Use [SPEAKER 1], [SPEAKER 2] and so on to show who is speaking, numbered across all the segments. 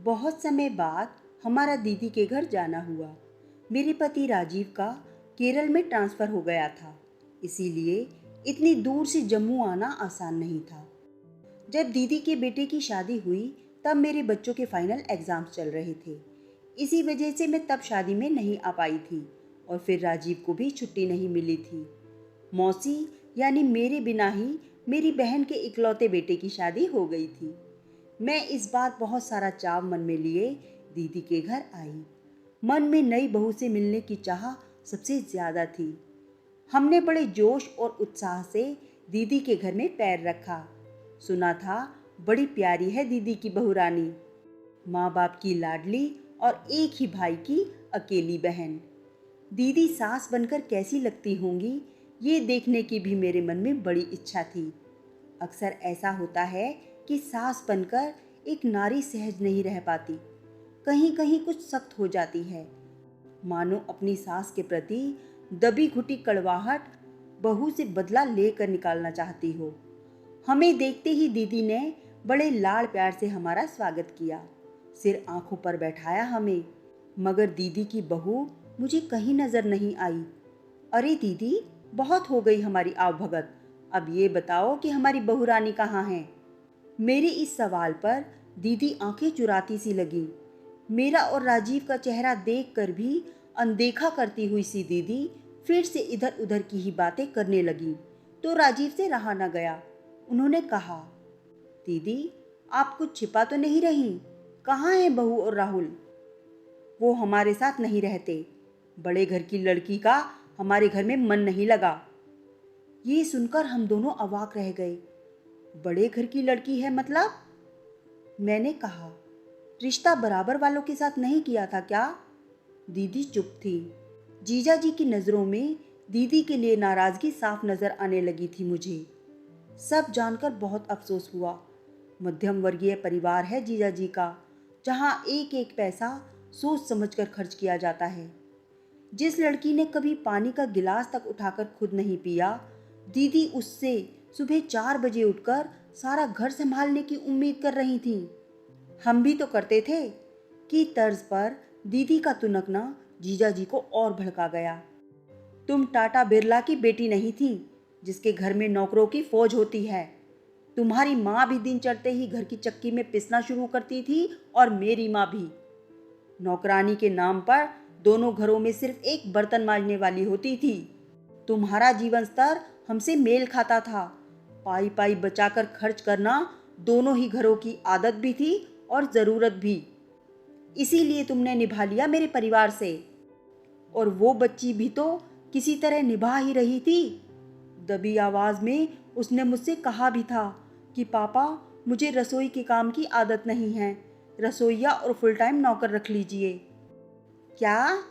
[SPEAKER 1] बहुत समय बाद हमारा दीदी के घर जाना हुआ। मेरे पति राजीव का केरल में ट्रांसफ़र हो गया था, इसीलिए इतनी दूर से जम्मू आना आसान नहीं था। जब दीदी के बेटे की शादी हुई तब मेरे बच्चों के फाइनल एग्ज़ाम्स चल रहे थे। इसी वजह से मैं तब शादी में नहीं आ पाई थी और फिर राजीव को भी छुट्टी नहीं मिली थी। मौसी यानी मेरे बिना ही मेरी बहन के इकलौते बेटे की शादी हो गई थी। मैं इस बार बहुत सारा चाव मन में लिए दीदी के घर आई। मन में नई बहू से मिलने की चाह सबसे ज़्यादा थी। हमने बड़े जोश और उत्साह से दीदी के घर में पैर रखा। सुना था बड़ी प्यारी है दीदी की बहू रानी, माँ बाप की लाडली और एक ही भाई की अकेली बहन। दीदी सास बनकर कैसी लगती होंगी, ये देखने की भी मेरे मन में बड़ी इच्छा थी। अक्सर ऐसा होता है कि सास बनकर एक नारी सहज नहीं रह पाती, कहीं कहीं कुछ सख्त हो जाती है, मानो अपनी सास के प्रति दबी घुटी कड़वाहट बहू से बदला लेकर निकालना चाहती हो। हमें देखते ही दीदी ने बड़े लाड़ प्यार से हमारा स्वागत किया, सिर आंखों पर बैठाया हमें। मगर दीदी की बहू मुझे कहीं नजर नहीं आई। अरे दीदी, बहुत हो गई हमारी आवभगत, अब ये बताओ कि हमारी बहू रानी कहाँ है। मेरे इस सवाल पर दीदी आंखें चुराती सी लगी। मेरा और राजीव का चेहरा देखकर भी अनदेखा करती हुई सी दीदी फिर से इधर उधर की ही बातें करने लगी तो राजीव से रहा न गया। उन्होंने कहा, दीदी आप कुछ छिपा तो नहीं रही, कहाँ हैं बहू और राहुल? वो हमारे साथ नहीं रहते, बड़े घर की लड़की का हमारे घर में मन नहीं लगा। ये सुनकर हम दोनों अवाक रह गए। बड़े घर की लड़की है मतलब? मैंने कहा, रिश्ता बराबर वालों के साथ नहीं किया था क्या? दीदी चुप थी। जीजा जी की नज़रों में दीदी के लिए नाराज़गी साफ नज़र आने लगी थी मुझे। सब जानकर बहुत अफसोस हुआ। मध्यम वर्गीय परिवार है जीजा जी का, जहाँ एक एक पैसा सोच समझकर खर्च किया जाता है। जिस लड़की ने कभी पानी का गिलास तक उठाकर खुद नहीं पिया, दीदी उससे सुबह 4 बजे उठकर सारा घर संभालने की उम्मीद कर रही थी। हम भी तो करते थे कि तर्ज पर दीदी का तुनकना जीजा जी को और भड़का गया। तुम टाटा बिरला की बेटी नहीं थी जिसके घर में नौकरों की फौज होती है। तुम्हारी माँ भी दिन चढ़ते ही घर की चक्की में पिसना शुरू करती थी और मेरी माँ भी। नौकरानी के नाम पर दोनों घरों में सिर्फ एक बर्तन मांजने वाली होती थी। तुम्हारा जीवन स्तर हमसे मेल खाता था। पाई पाई बचाकर खर्च करना दोनों ही घरों की आदत भी थी और ज़रूरत भी। इसीलिए तुमने निभा लिया मेरे परिवार से। और वो बच्ची भी तो किसी तरह निभा ही रही थी। दबी आवाज़ में उसने मुझसे कहा भी था कि पापा, मुझे रसोई के काम की आदत नहीं है, रसोइया और फुल टाइम नौकर रख लीजिए। क्या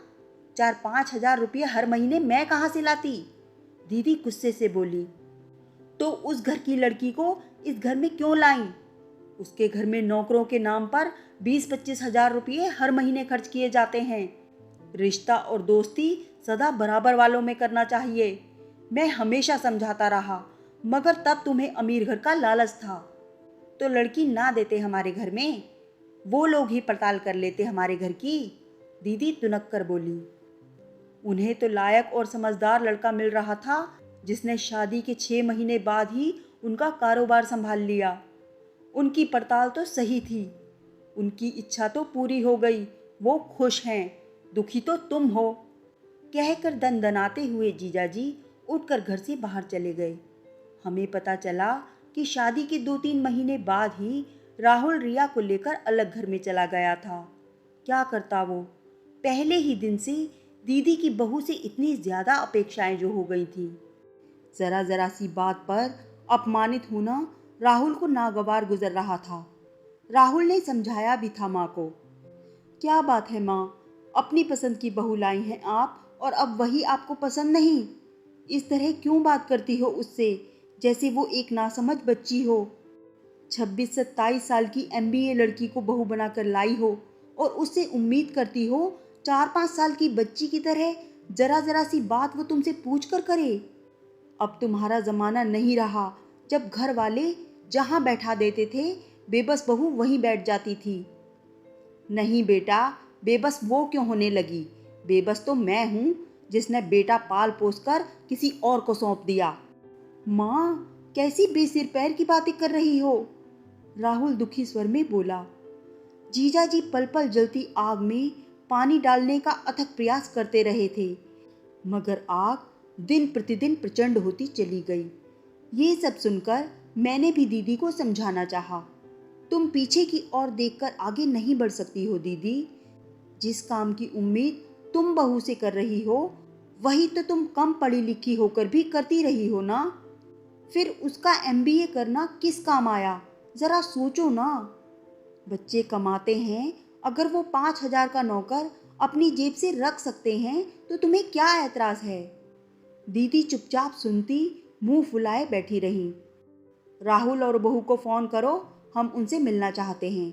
[SPEAKER 1] 4-5 हज़ार रुपये हर महीने मैं कहाँ से लाती? दीदी गुस्से से बोली। तो उस घर की लड़की को इस घर में क्यों लाई? उसके घर में नौकरों के नाम पर 20-25 हज़ार रुपये हर महीने खर्च किए जाते हैं। रिश्ता और दोस्ती सदा बराबर वालों में करना चाहिए। मैं हमेशा समझाता रहा, मगर तब तुम्हें अमीर घर का लालच था तो लड़की ना देते हमारे घर में, वो लोग ही पड़ताल कर लेते हमारे घर की। दीदी तुनक कर बोली। उन्हें तो लायक और समझदार लड़का मिल रहा था जिसने शादी के 6 महीने बाद ही उनका कारोबार संभाल लिया। उनकी पड़ताल तो सही थी, उनकी इच्छा तो पूरी हो गई, वो खुश हैं, दुखी तो तुम हो। कहकर दनदनाते हुए जीजाजी उठकर घर से बाहर चले गए। हमें पता चला कि शादी के 2-3 महीने बाद ही राहुल रिया को लेकर अलग घर में चला गया था। क्या करता वो? पहले ही दिन से दीदी की बहू से इतनी ज़्यादा अपेक्षाएं जो हो गई थी। ज़रा ज़रा सी बात पर अपमानित होना राहुल को नागवार गुजर रहा था। राहुल ने समझाया भी था माँ को। क्या बात है माँ, अपनी पसंद की बहू लाई हैं आप और अब वही आपको पसंद नहीं? इस तरह क्यों बात करती हो उससे, जैसे वो एक नासमझ बच्ची हो। 26-27 साल की MBA लड़की को बहू बनाकर लाई हो और उससे उम्मीद करती हो 4-5 साल की बच्ची की तरह जरा जरा सी बात वो तुमसे पूछ कर करे। अब तुम्हारा ज़माना नहीं रहा जब घर वाले जहाँ बैठा देते थे बेबस बहू वहीं बैठ जाती थी। नहीं बेटा, बेबस वो क्यों होने लगी? बेबस तो मैं हूँ जिसने बेटा पाल पोस कर किसी और को सौंप दिया। माँ, कैसी बेसिर पैर की बातें कर रही हो? राहुल दुखी स्वर में बोला। जीजा जी पल पल जलती आग में पानी डालने का अथक प्रयास करते रहे थे, मगर आग दिन प्रतिदिन प्रचंड होती चली गई। ये सब सुनकर मैंने भी दीदी को समझाना चाहा। तुम पीछे की ओर देखकर आगे नहीं बढ़ सकती हो दीदी। जिस काम की उम्मीद तुम बहू से कर रही हो, वही तो तुम कम पढ़ी लिखी होकर भी करती रही हो ना। फिर उसका एमबीए करना किस काम आया? जरा सोचो ना। बच्चे कमाते हैं, अगर वो 5,000 का नौकर अपनी जेब से रख सकते हैं तो तुम्हें क्या ऐतराज है? दीदी चुपचाप सुनती, मुंह फुलाए बैठी रही। राहुल और बहू को फ़ोन करो, हम उनसे मिलना चाहते हैं।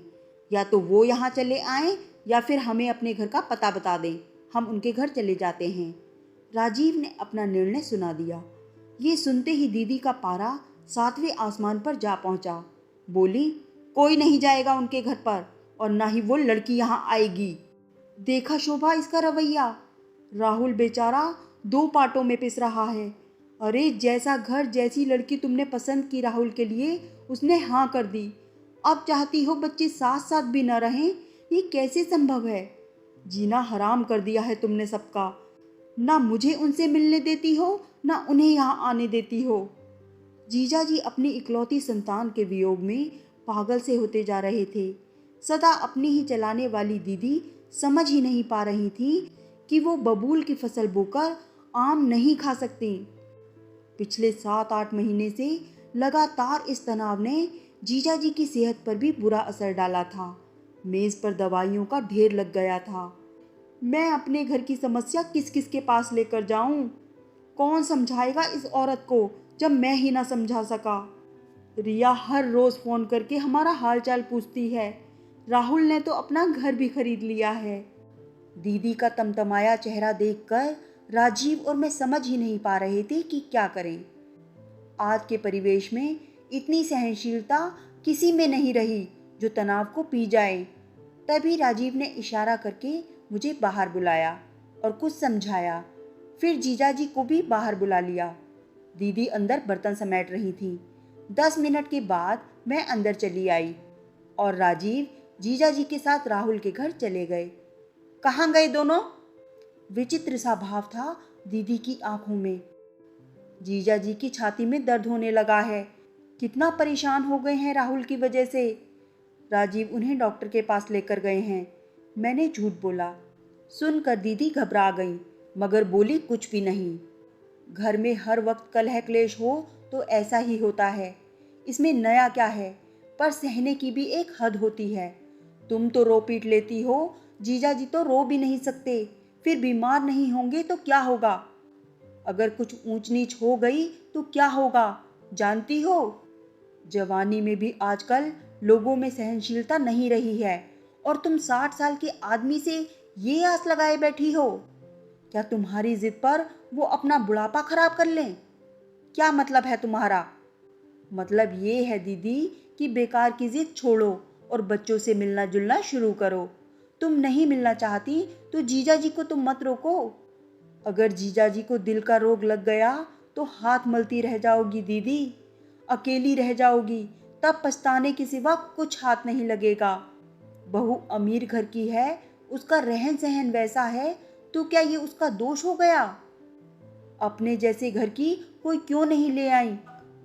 [SPEAKER 1] या तो वो यहाँ चले आएं या फिर हमें अपने घर का पता बता दें, हम उनके घर चले जाते हैं। राजीव ने अपना निर्णय सुना दिया। ये सुनते ही दीदी का पारा 7वें आसमान पर जा पहुंचा। बोली, कोई नहीं जाएगा उनके घर पर, और ना ही वो लड़की यहाँ आएगी। देखा शोभा इसका रवैया? राहुल बेचारा 2 पार्टों में पिस रहा है। अरे जैसा घर जैसी लड़की तुमने पसंद की राहुल के लिए, उसने हाँ कर दी। अब चाहती हो बच्चे साथ साथ भी न रहें? ये कैसे संभव है? जीना हराम कर दिया है तुमने सबका। ना मुझे उनसे मिलने देती हो, ना उन्हें यहाँ आने देती हो। जीजा जी अपनी इकलौती संतान के वियोग में पागल से होते जा रहे थे। सदा अपनी ही चलाने वाली दीदी समझ ही नहीं पा रही थी कि वो बबूल की फसल बोकर आम नहीं खा सकती। पिछले 7-8 महीने से लगातार इस तनाव ने जीजा जी की सेहत पर भी बुरा असर डाला था। मेज पर दवाइयों का ढेर लग गया था। मैं अपने घर की समस्या किस किस के पास लेकर जाऊं? कौन समझाएगा इस औरत को जब मैं ही ना समझा सका? रिया हर रोज फोन करके हमारा हालचाल पूछती है। राहुल ने तो अपना घर भी खरीद लिया है। दीदी का तमतमाया चेहरा देखकर राजीव और मैं समझ ही नहीं पा रहे थे कि क्या करें। आज के परिवेश में इतनी सहनशीलता किसी में नहीं रही जो तनाव को पी जाए। तभी राजीव ने इशारा करके मुझे बाहर बुलाया और कुछ समझाया। फिर जीजा जी को भी बाहर बुला लिया। दीदी अंदर बर्तन समेट रही थी। 10 मिनट के बाद मैं अंदर चली आई और राजीव जीजा जी के साथ राहुल के घर चले गए। कहाँ गए दोनों? विचित्र सा भाव था दीदी की आंखों में। जीजा जी की छाती में दर्द होने लगा है। कितना परेशान हो गए हैं राहुल की वजह से। राजीव उन्हें डॉक्टर के पास लेकर गए हैं। मैंने झूठ बोला। सुनकर दीदी घबरा गई, मगर बोली कुछ भी नहीं। घर में हर वक्त कलह क्लेश हो तो ऐसा ही होता है, इसमें नया क्या है? पर सहने की भी एक हद होती है। तुम तो रो पीट लेती हो, जीजा जी तो रो भी नहीं सकते। फिर बीमार नहीं होंगे तो क्या होगा? अगर कुछ ऊंच नीच हो गई तो क्या होगा जानती हो? जवानी में भी आजकल लोगों में सहनशीलता नहीं रही है, और तुम 60 साल के आदमी से ये आस लगाए बैठी हो? क्या तुम्हारी जिद पर वो अपना बुढ़ापा खराब कर लें? क्या मतलब है तुम्हारा? मतलब ये है दीदी कि बेकार की जिद छोड़ो और बच्चों से मिलना जुलना शुरू करो। तुम नहीं मिलना चाहती तो जीजा जी को तुम मत रोको। अगर जीजा जी को दिल का रोग लग गया तो हाथ मलती रह जाओगी दीदी, अकेली रह जाओगी। तब पछताने के सिवा कुछ हाथ नहीं लगेगा। बहू अमीर घर की है, उसका रहन सहन वैसा है, तो क्या ये उसका दोष हो गया? अपने जैसे घर की कोई क्यों नहीं ले आई,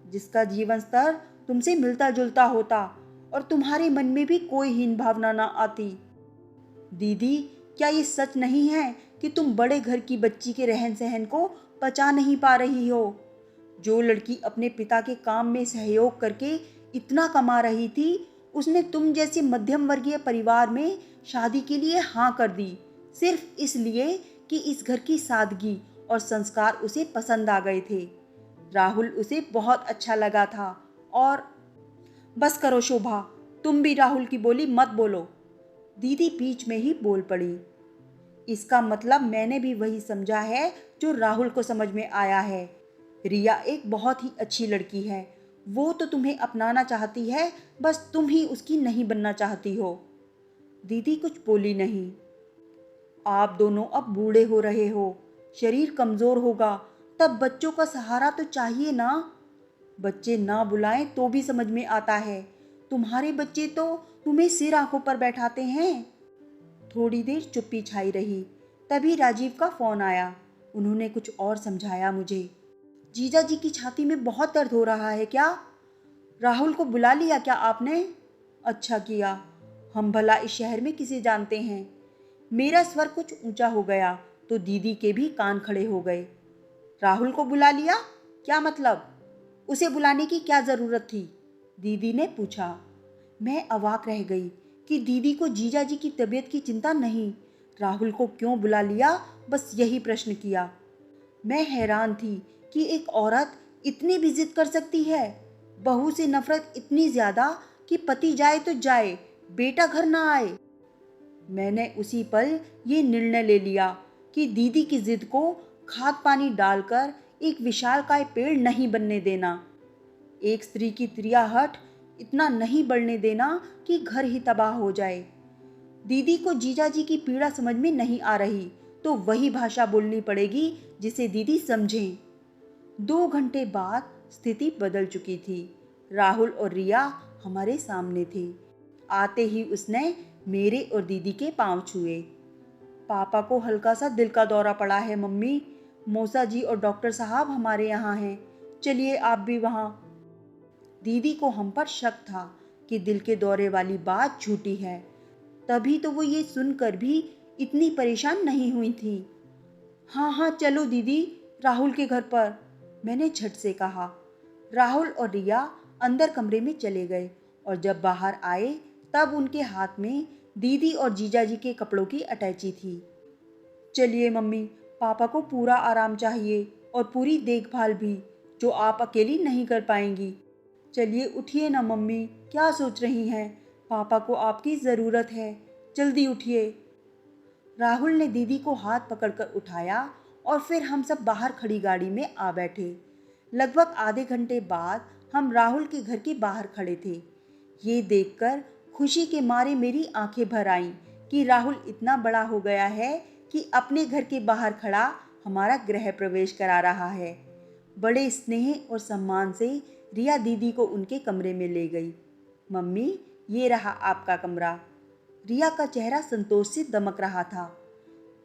[SPEAKER 1] जिसका जीवन स्तर तुमसे मिलता जुलता होता और तुम्हारे मन में भी कोई हीन भावना ना आती। दीदी, क्या ये सच नहीं है कि तुम बड़े घर की बच्ची के रहन सहन को पचा नहीं पा रही हो? जो लड़की अपने पिता के काम में सहयोग करके इतना कमा रही थी, उसने तुम जैसे मध्यम वर्गीय परिवार में शादी के लिए हाँ कर दी, सिर्फ इसलिए कि इस घर की सादगी और संस्कार उसे पसंद आ गए थे। राहुल उसे बहुत अच्छा लगा था। और बस करो शोभा, तुम भी राहुल की बोली मत बोलो। दीदी बीच में ही बोल पड़ी। इसका मतलब मैंने भी वही समझा है जो राहुल को समझ में आया है। रिया एक बहुत ही अच्छी लड़की है। वो तो तुम्हें अपनाना चाहती है, बस तुम ही उसकी नहीं बनना चाहती हो। दीदी कुछ बोली नहीं। आप दोनों अब बूढ़े हो रहे हो, शरीर कमज़ोर होगा, तब बच्चों का सहारा तो चाहिए ना। बच्चे ना बुलाएं तो भी समझ में आता है। तुम्हारे बच्चे तो तुम्हें सिर आंखों पर बैठाते हैं। थोड़ी देर चुप्पी छाई रही। तभी राजीव का फ़ोन आया। उन्होंने कुछ और समझाया मुझे। जीजा जी की छाती में बहुत दर्द हो रहा है क्या? राहुल को बुला लिया क्या आपने? अच्छा किया, हम भला इस शहर में किसे जानते हैं। मेरा स्वर कुछ ऊंचा हो गया तो दीदी के भी कान खड़े हो गए। राहुल को बुला लिया? क्या मतलब? उसे बुलाने की क्या ज़रूरत थी? दीदी ने पूछा। मैं अवाक रह गई कि दीदी को जीजा जी की तबीयत की चिंता नहीं, राहुल को क्यों बुला लिया, बस यही प्रश्न किया। मैं हैरान थी कि एक औरत इतनी भी जिद कर सकती है। बहू से नफरत इतनी ज़्यादा कि पति जाए तो जाए, बेटा घर ना आए। मैंने उसी पल ये निर्णय ले लिया कि दीदी की जिद को खाद पानी डालकर एक विशालकाय पेड़ नहीं बनने देना। एक स्त्री की त्रियाहट इतना नहीं बढ़ने देना कि घर ही तबाह हो जाए। दीदी को जीजा जी की पीड़ा समझ में नहीं आ रही तो वही भाषा बोलनी पड़ेगी जिसे दीदी समझें। 2 घंटे बाद स्थिति बदल चुकी थी। राहुल और रिया हमारे सामने थे। आते ही उसने मेरे और दीदी के पांव छुए। पापा को हल्का सा दिल का दौरा पड़ा है मम्मी, मौसा जी और डॉक्टर साहब हमारे यहाँ हैं, चलिए आप भी वहाँ। दीदी को हम पर शक था कि दिल के दौरे वाली बात झूठी है, तभी तो वो ये सुनकर भी इतनी परेशान नहीं हुई थी। हाँ हाँ चलो दीदी, राहुल के घर पर, मैंने झट से कहा। राहुल और रिया अंदर कमरे में चले गए और जब बाहर आए तब उनके हाथ में दीदी और जीजाजी के कपड़ों की अटैची थी। चलिए मम्मी, पापा को पूरा आराम चाहिए और पूरी देखभाल भी, जो आप अकेली नहीं कर पाएंगी। चलिए उठिए ना मम्मी, क्या सोच रही हैं? पापा को आपकी ज़रूरत है, जल्दी उठिए। राहुल ने दीदी को हाथ पकड़कर उठाया और फिर हम सब बाहर खड़ी गाड़ी में आ बैठे। लगभग आधे घंटे बाद हम राहुल के घर के बाहर खड़े थे। ये देखकर खुशी के मारे मेरी आंखें भर आईं कि राहुल इतना बड़ा हो गया है कि अपने घर के बाहर खड़ा हमारा गृह प्रवेश करा रहा है। बड़े स्नेह और सम्मान से रिया दीदी को उनके कमरे में ले गई। मम्मी, ये रहा आपका कमरा। रिया का चेहरा संतोष से दमक रहा था।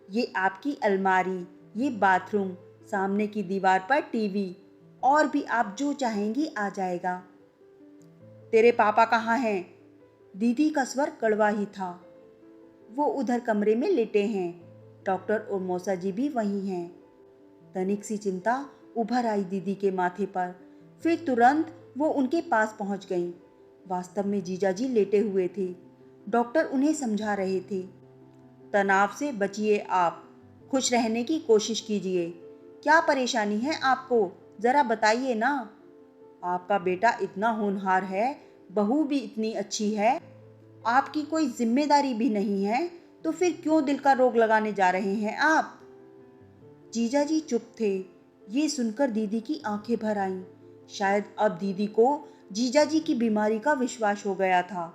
[SPEAKER 1] ये आपकी अलमारी, ये बाथरूम, सामने की दीवार पर टीवी, और भी आप जो चाहेंगी आ जाएगा। तेरे पापा कहाँ हैं? दीदी का स्वर कड़वा ही था। वो उधर कमरे में लेटे हैं, डॉक्टर और मौसा जी भी वहीं हैं। तनिक सी चिंता उभर आई दीदी के माथे पर, फिर तुरंत वो उनके पास पहुंच गईं। वास्तव में जीजाजी लेटे हुए थे। डॉक्टर उन्हें समझा रहे थे। तनाव से बचिए आप, खुश रहने की कोशिश कीजिए। क्या परेशानी है आपको, ज़रा बताइए ना। आपका बेटा इतना होनहार है, बहू भी इतनी अच्छी है, आपकी कोई जिम्मेदारी भी नहीं है, तो फिर क्यों दिल का रोग लगाने जा रहे हैं आप? जीजाजी चुप थे। ये सुनकर दीदी की आंखें भर आईं। शायद अब दीदी को जीजाजी की बीमारी का विश्वास हो गया था।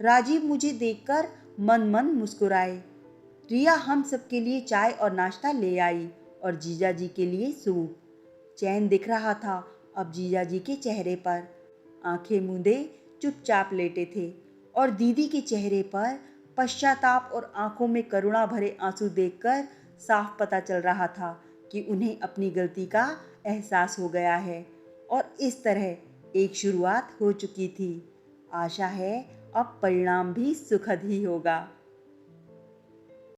[SPEAKER 1] राजीव मुझे देखकर मन मन मुस्कुराए। रिया हम सबके लिए चाय और नाश्ता ले आई और जीजाजी के लिए सूप। चैन दिख रहा था अब जीजाजी के चेहरे पर। आंखें मूंदे चुपचाप लेटे थे और दीदी के चेहरे पर पश्चाताप और आंखों में करुणा भरे आंसू देखकर साफ पता चल रहा था कि उन्हें अपनी गलती का एहसास हो गया है और इस तरह एक शुरुआत हो चुकी थी। आशा है अब परिणाम भी सुखद ही होगा।